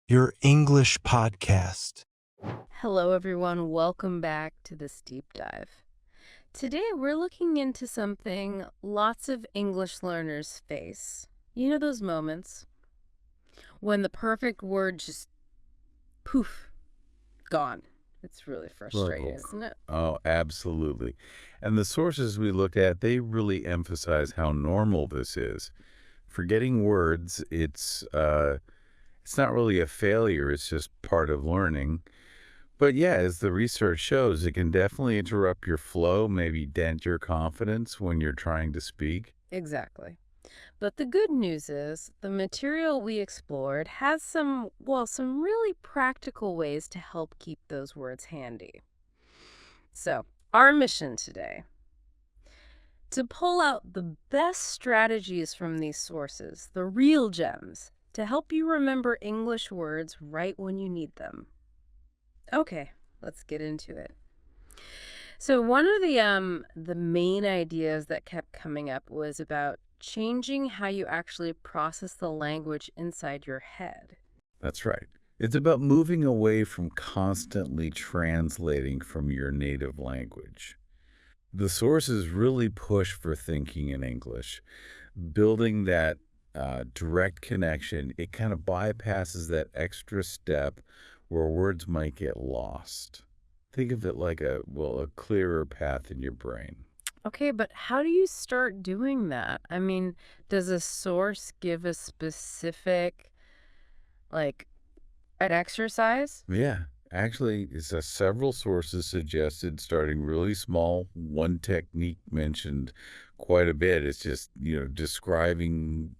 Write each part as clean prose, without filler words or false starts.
your English podcast. Hello, everyone. Welcome back to this deep dive. Today, we're looking into something lots of English learners face. You know those moments when the perfect word just poof, gone. It's really frustrating, Struggle. isn't it? Oh, absolutely. And the sources we looked at, they really emphasize how normal this is. Forgetting words, it's not really a failure, it's just part of learning. But yeah, as the research shows, it can definitely interrupt your flow, maybe dent your confidence when you're trying to speak. Exactly. But the good news is the material we explored has some really practical ways to help keep those words handy. So, our mission today: to pull out the best strategies from these sources, the real gems, to help you remember English words right when you need them. Okay, let's get into it. So one of the main ideas that kept coming up was about changing how you actually process the language inside your head. That's right. It's about moving away from constantly translating from your native language. The sources really push for thinking in English, building that direct connection. It kind of bypasses that extra step where words might get lost. Think of it like a clearer path in your brain. Okay, but how do you start doing that? I mean, does a source give a specific, like, an exercise? Yeah, actually, several sources suggested starting really small. One technique mentioned quite a bit. It's just, describing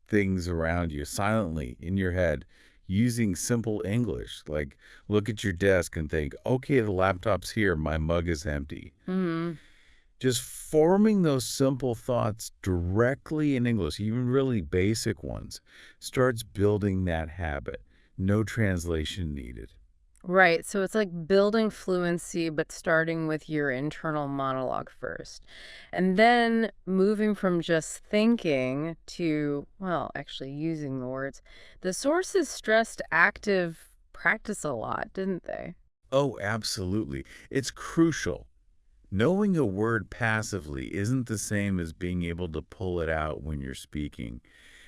things around you silently in your head using simple English. Like, look at your desk and think, okay, the laptop's here, my mug is empty. Hmm. Just forming those simple thoughts directly in English, even really basic ones, starts building that habit. No translation needed. Right. So it's like building fluency, but starting with your internal monologue first. And then moving from just thinking to, well, actually using the words. The sources stressed active practice a lot, didn't they? Oh, absolutely. It's crucial. Knowing a word passively isn't the same as being able to pull it out when you're speaking.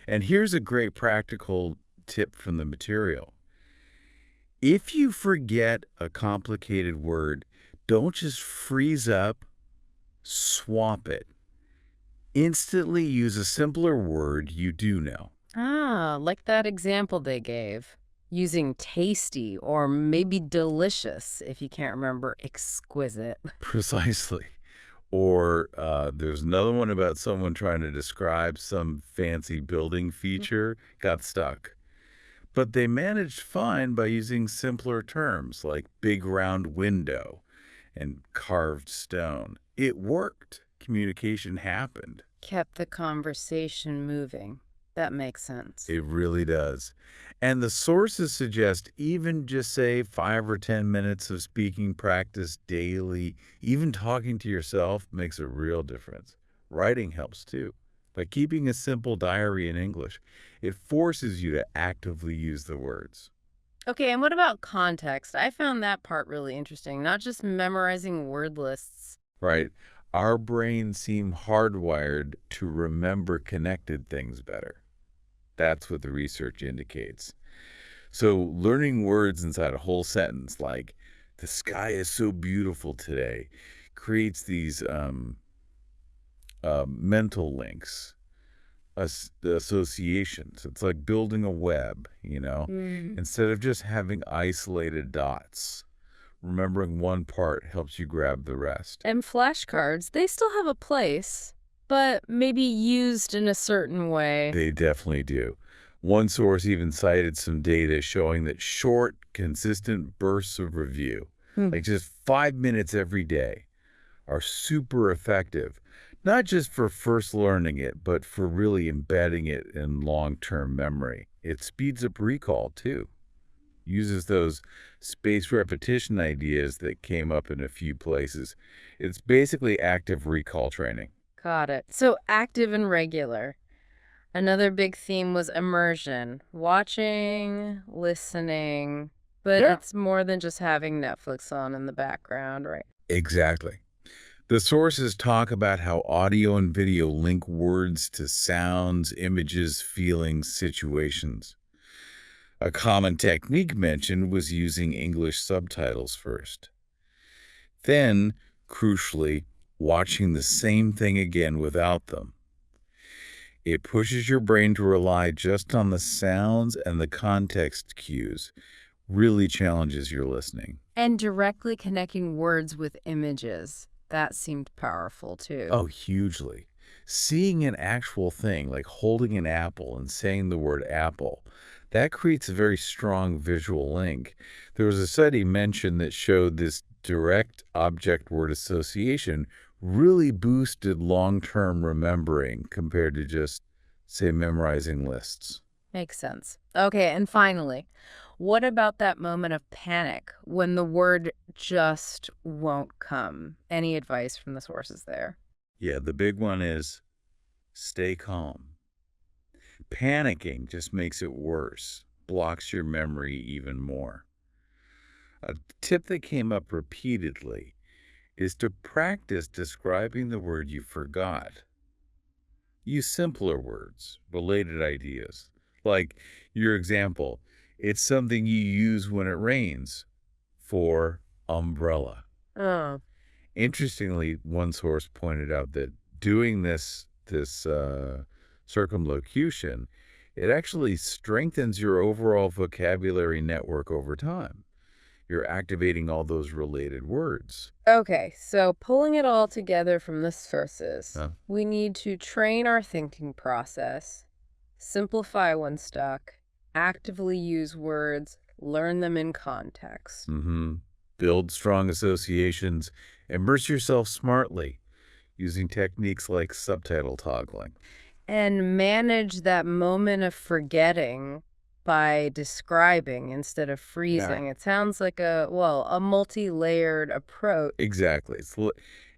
And here's a great practical tip from the material. If you forget a complicated word, don't just freeze up, swap it. Instantly use a simpler word you do know. Ah, like that example they gave, using tasty or maybe delicious if you can't remember exquisite. Precisely. Or there's another one about someone trying to describe some fancy building feature, got stuck. But they managed fine by using simpler terms like big round window and carved stone. It worked. Communication happened. Kept the conversation moving. That makes sense. It really does. And the sources suggest even just say 5 or 10 minutes of speaking practice daily, even talking to yourself makes a real difference. Writing helps too. By keeping a simple diary in English, it forces you to actively use the words. Okay, and what about context? I found that part really interesting, not just memorizing word lists. Right? Our brains seem hardwired to remember connected things better. That's what the research indicates. So, learning words inside a whole sentence, like "the sky is so beautiful today," creates these mental links, associations. It's like building a web, Mm. instead of just having isolated dots. Remembering one part helps you grab the rest. And flashcards, they still have a place, but maybe used in a certain way. They definitely do. One source even cited some data showing that short, consistent bursts of review, Hmm. like just 5 minutes every day, are super effective, not just for first learning it, but for really embedding it in long-term memory. It speeds up recall, too. Uses those spaced repetition ideas that came up in a few places. It's basically active recall training. Got it. So active and regular. Another big theme was immersion, watching, listening, but Yeah. it's more than just having Netflix on in the background, right? Exactly. The sources talk about how audio and video link words to sounds, images, feelings, situations. A common technique mentioned was using English subtitles first. Then, crucially, watching the same thing again without them. It pushes your brain to rely just on the sounds and the context cues, really challenges your listening. And directly connecting words with images. That seemed powerful too. Oh, hugely. Seeing an actual thing, like holding an apple and saying the word apple, that creates a very strong visual link. There was a study mentioned that showed this direct object-word association really boosted long-term remembering compared to just, say, memorizing lists. Makes sense. Okay, and finally, what about that moment of panic when the word just won't come? Any advice from the sources there? Yeah, the big one is stay calm. Panicking just makes it worse, blocks your memory even more. A tip that came up repeatedly is to practice describing the word you forgot. Use simpler words, related ideas. Like your example, it's something you use when it rains for umbrella. Oh, Interestingly, one source pointed out that doing this circumlocution, it actually strengthens your overall vocabulary network over time. You're activating all those related words. okay, so pulling it all together from the sources, Huh? we need to train our thinking process, simplify when stuck, actively use words, learn them in context. Mm-hmm. Build strong associations. Immerse yourself smartly using techniques like subtitle toggling. And manage that moment of forgetting by describing instead of Yeah. freezing. It sounds like a multi-layered approach. Exactly.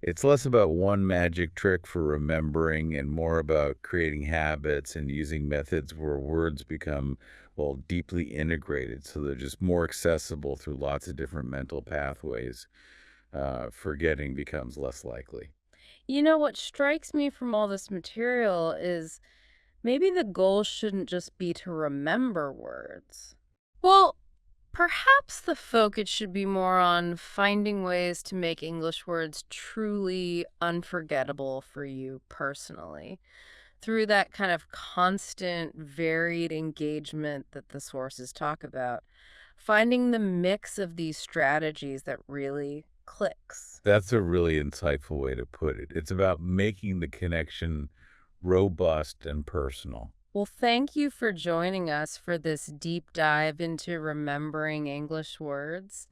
It's less about one magic trick for remembering and more about creating habits and using methods where words become, well, deeply integrated so they're just more accessible through lots of different mental pathways. Forgetting becomes less likely. You know, what strikes me from all this material is maybe the goal shouldn't just be to remember words. Well, perhaps the focus should be more on finding ways to make English words truly unforgettable for you personally through that kind of constant, varied engagement that the sources talk about. Finding the mix of these strategies that really clicks. That's a really insightful way to put it. It's about making the connection robust and personal. Well, thank you for joining us for this deep dive into remembering English words.